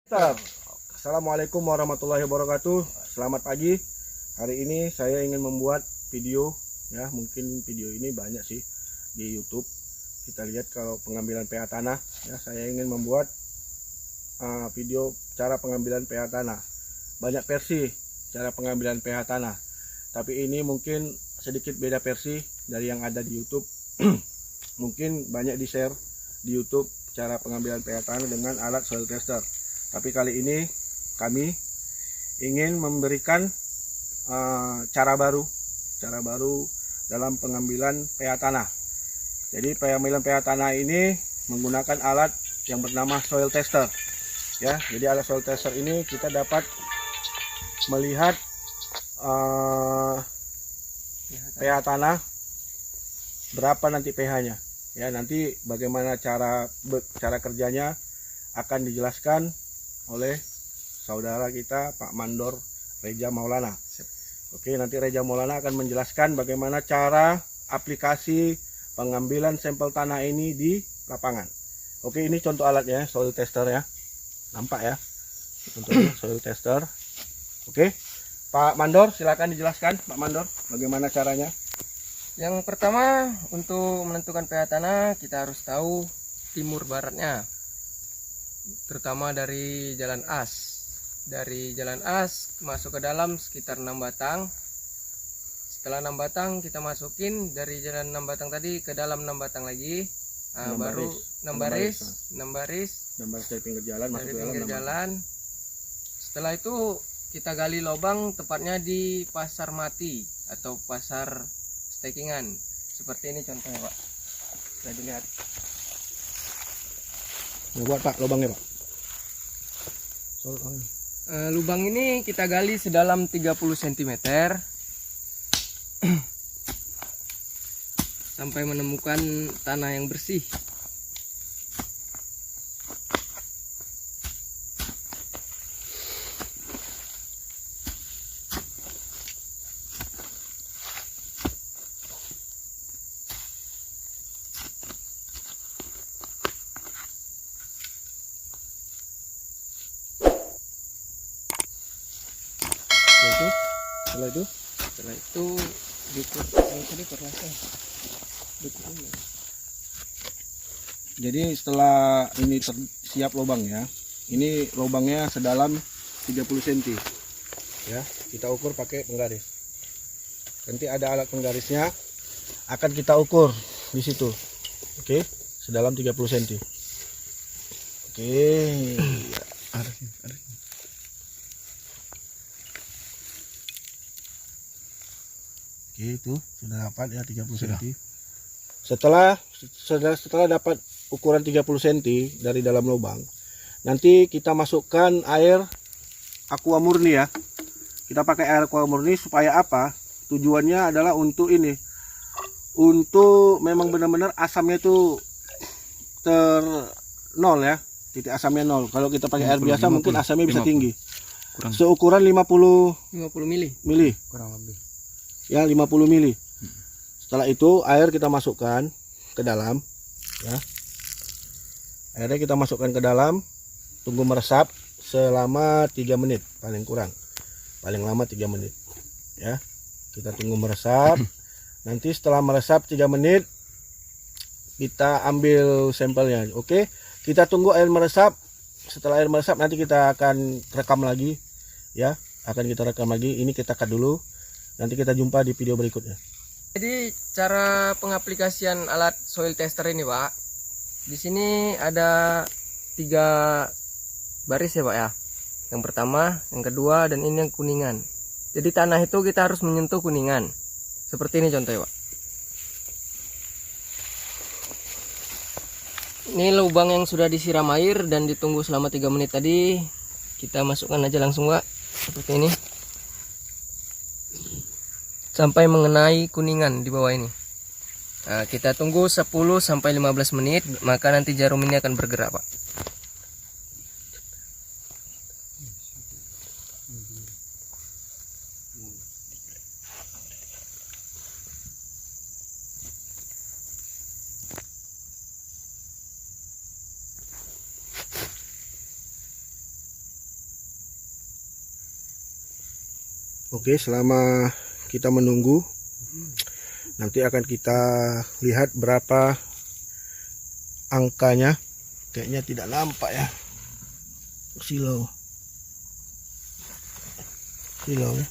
Assalamualaikum warahmatullahi wabarakatuh. Selamat pagi. Hari ini saya ingin membuat video, ya mungkin video ini banyak sih di YouTube. Kita lihat kalau pengambilan pH tanah, ya saya ingin membuat video cara pengambilan pH tanah. Banyak versi cara pengambilan pH tanah, tapi ini mungkin sedikit beda versi dari yang ada di YouTube. Mungkin banyak di share di YouTube cara pengambilan pH tanah dengan alat soil tester. Tapi kali ini kami ingin memberikan cara baru dalam pengambilan pH tanah. Jadi pengambilan pH tanah ini menggunakan alat yang bernama soil tester. Ya, jadi alat soil tester ini kita dapat melihat pH tanah berapa nanti pH-nya. Ya, nanti bagaimana cara kerjanya akan dijelaskan oleh saudara kita Pak Mandor Reja Maulana. Oke, nanti Reja Maulana akan menjelaskan bagaimana cara aplikasi pengambilan sampel tanah ini di lapangan. Oke, ini contoh alatnya, soil tester ya. Nampak ya? Contohnya soil tester. Oke. Pak Mandor, silakan dijelaskan Pak Mandor bagaimana caranya. Yang pertama, untuk menentukan pH tanah kita harus tahu timur baratnya, terutama dari jalan as. Dari jalan as masuk ke dalam sekitar 6 batang. Setelah 6 batang kita masukin dari jalan 6 batang tadi ke dalam 6 batang lagi. Baru 6 baris dari pinggir jalan masuk ke dalam jalan. Setelah itu kita gali lubang tepatnya di pasar mati atau pasar stakingan. Seperti ini contohnya, Pak. Bisa dilihat. Buat Pak lubangnya, Pak. Lubang ini kita gali sedalam 30 cm sampai menemukan tanah yang bersih. Setelah itu jadi setelah ini siap lubangnya, ini lubangnya sedalam 30 cm ya, kita ukur pakai penggaris. Nanti ada alat penggarisnya, akan kita ukur di situ. Oke, sedalam 30 cm. Oke. Oke, itu sudah dapat ya 30 cm. Setelah dapat ukuran 30 cm dari dalam lubang, nanti kita masukkan air aqua murni ya. Kita pakai air aqua murni supaya apa? Tujuannya adalah untuk ini. Untuk memang benar-benar asamnya itu nol ya. Titik asamnya nol. Kalau kita pakai air biasa 50, mungkin asamnya bisa tinggi. Seukuran 50 mili. Kurang lebih. Ya, 50 mili. Setelah itu air kita masukkan ke dalam ya. Airnya kita masukkan ke dalam, tunggu meresap selama 3 menit paling kurang. Paling lama 3 menit. Ya. Kita tunggu meresap. Nanti setelah meresap 3 menit kita ambil sampelnya. Oke. Kita tunggu air meresap. Setelah air meresap nanti kita akan rekam lagi ya. Akan kita rekam lagi. Ini kita cut dulu. Nanti kita jumpa di video berikutnya. Jadi cara pengaplikasian alat soil tester ini, Pak. Di sini ada 3 baris ya, Pak ya. Yang pertama, yang kedua, dan ini yang kuningan. Jadi tanah itu kita harus menyentuh kuningan. Seperti ini contohnya, Pak. Ini lubang yang sudah disiram air dan ditunggu selama 3 menit tadi. Kita masukkan aja langsung, Pak. Seperti ini. Sampai mengenai kuningan di bawah ini. Nah, kita tunggu 10-15 menit, maka nanti jarum ini akan bergerak, Pak. Oke, selama kita menunggu, nanti akan kita lihat berapa angkanya. Kayaknya tidak nampak ya. Silau ya.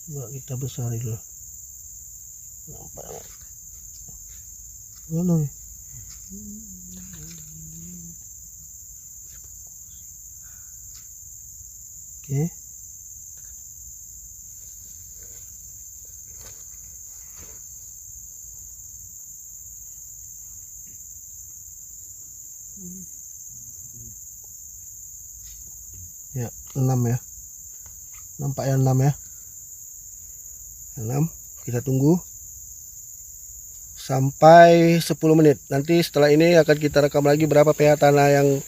Coba kita besarin dulu. Nampak. Mana? Oke. Ya, 6 ya. Nampak ya 6 ya. 6. Kita tunggu sampai 10 menit. Nanti setelah ini akan kita rekam lagi berapa pH tanah yang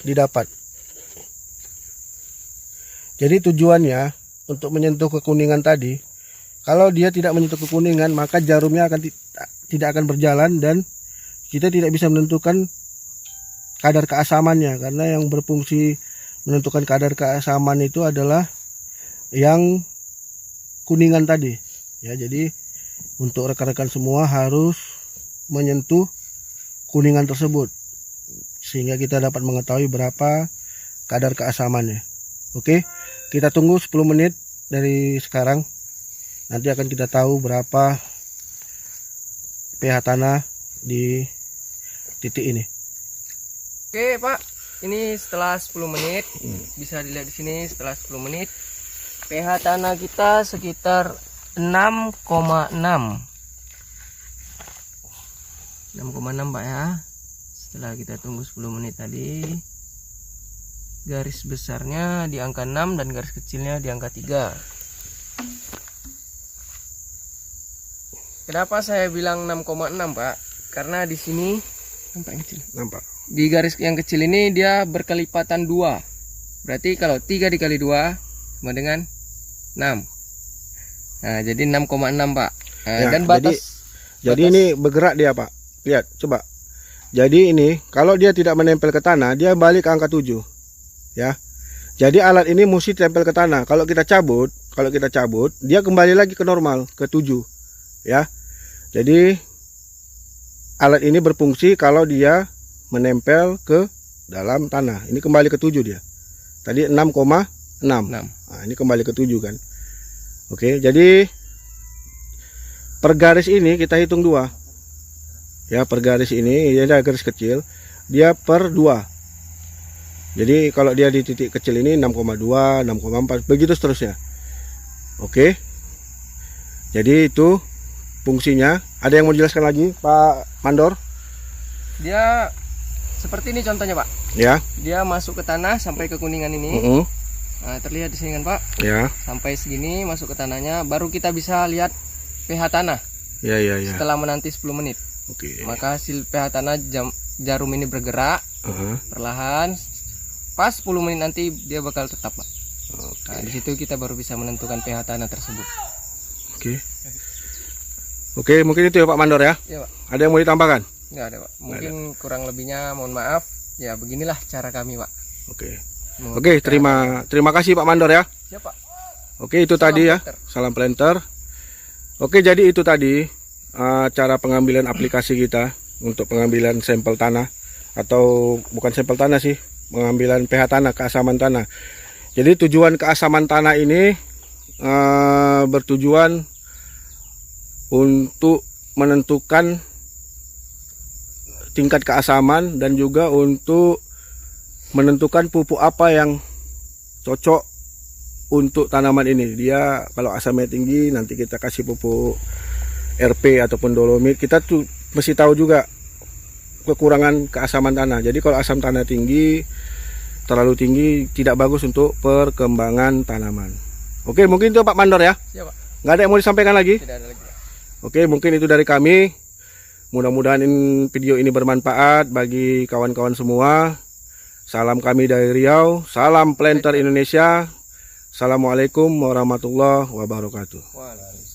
didapat. Jadi tujuannya untuk menyentuh kekuningan tadi. Kalau dia tidak menyentuh kekuningan, maka jarumnya akan tidak akan berjalan dan kita tidak bisa menentukan kadar keasamannya, karena yang berfungsi menentukan kadar keasaman itu adalah yang kuningan tadi. Ya, jadi untuk rekan-rekan semua harus menyentuh kuningan tersebut sehingga kita dapat mengetahui berapa kadar keasamannya. Oke, kita tunggu 10 menit dari sekarang. Nanti akan kita tahu berapa pH tanah di titik ini. Oke Pak, ini setelah 10 menit, bisa dilihat di sini setelah 10 menit pH tanah kita sekitar 6,6 Pak ya. Setelah kita tunggu 10 menit tadi, garis besarnya di angka 6 dan garis kecilnya di angka 3. Kenapa saya bilang 6,6 Pak? Karena di sini nampak yang kecil. Nampak. Di garis yang kecil ini dia berkelipatan 2. Berarti kalau 3 dikali 2 sama dengan 6. Nah, jadi 6,6 Pak. Nah, Ya, dan batas jadi ini bergerak dia Pak. Lihat, coba. Jadi ini kalau dia tidak menempel ke tanah, dia balik ke angka 7. Ya. Jadi alat ini mesti tempel ke tanah. Kalau kita cabut, dia kembali lagi ke normal, ke 7. Ya. Jadi alat ini berfungsi kalau dia menempel ke dalam tanah. Ini kembali ke 7 dia. Tadi 6,6. Nah, ini kembali ke 7 kan. Oke, jadi per garis ini kita hitung 2. Ya, per garis ini ya ada garis kecil, dia per 2. Jadi kalau dia di titik kecil ini 6,2, 6,4, begitu seterusnya. Oke. Jadi itu fungsinya. Ada yang mau dijelaskan lagi, Pak Mandor? dia seperti ini contohnya Pak. Ya. Dia masuk ke tanah sampai ke kuningan ini. Nah, terlihat di sini kan Pak. Ya. Sampai segini masuk ke tanahnya, baru kita bisa lihat pH tanah. Ya. Setelah menanti 10 menit. Oke. Maka hasil pH tanah jarum ini bergerak perlahan. Pas 10 menit nanti dia bakal tetap Pak. Nah, di situ kita baru bisa menentukan pH tanah tersebut. Oke, mungkin itu ya Pak Mandor ya. Iya Pak. Ada yang mau ditambahkan? Nggak ada Pak. Mungkin kurang lebihnya mohon maaf. Ya beginilah cara kami Pak. Oke, terima kasih Pak Mandor ya. Siap Pak. Oke, itu Salam tadi ya. planter. Salam planter. Oke, jadi itu tadi cara pengambilan aplikasi kita untuk pengambilan sampel tanah, atau bukan sampel tanah sih, pengambilan pH tanah, keasaman tanah. Jadi tujuan keasaman tanah ini bertujuan untuk menentukan tingkat keasaman dan juga untuk menentukan pupuk apa yang cocok untuk tanaman ini. Dia kalau asamnya tinggi nanti kita kasih pupuk RP ataupun dolomit. Kita tuh mesti tahu juga kekurangan keasaman tanah. Jadi kalau asam tanah tinggi, terlalu tinggi, tidak bagus untuk perkembangan tanaman. Oke, mungkin itu Pak Mandor ya. Siap Pak. Nggak ada yang mau disampaikan lagi? Tidak ada lagi Pak. Oke, mungkin itu dari kami. Mudah-mudahan video ini bermanfaat bagi kawan-kawan semua. Salam kami dari Riau. Salam Planter Indonesia. Assalamualaikum warahmatullahi wabarakatuh. Waalaikumsalam.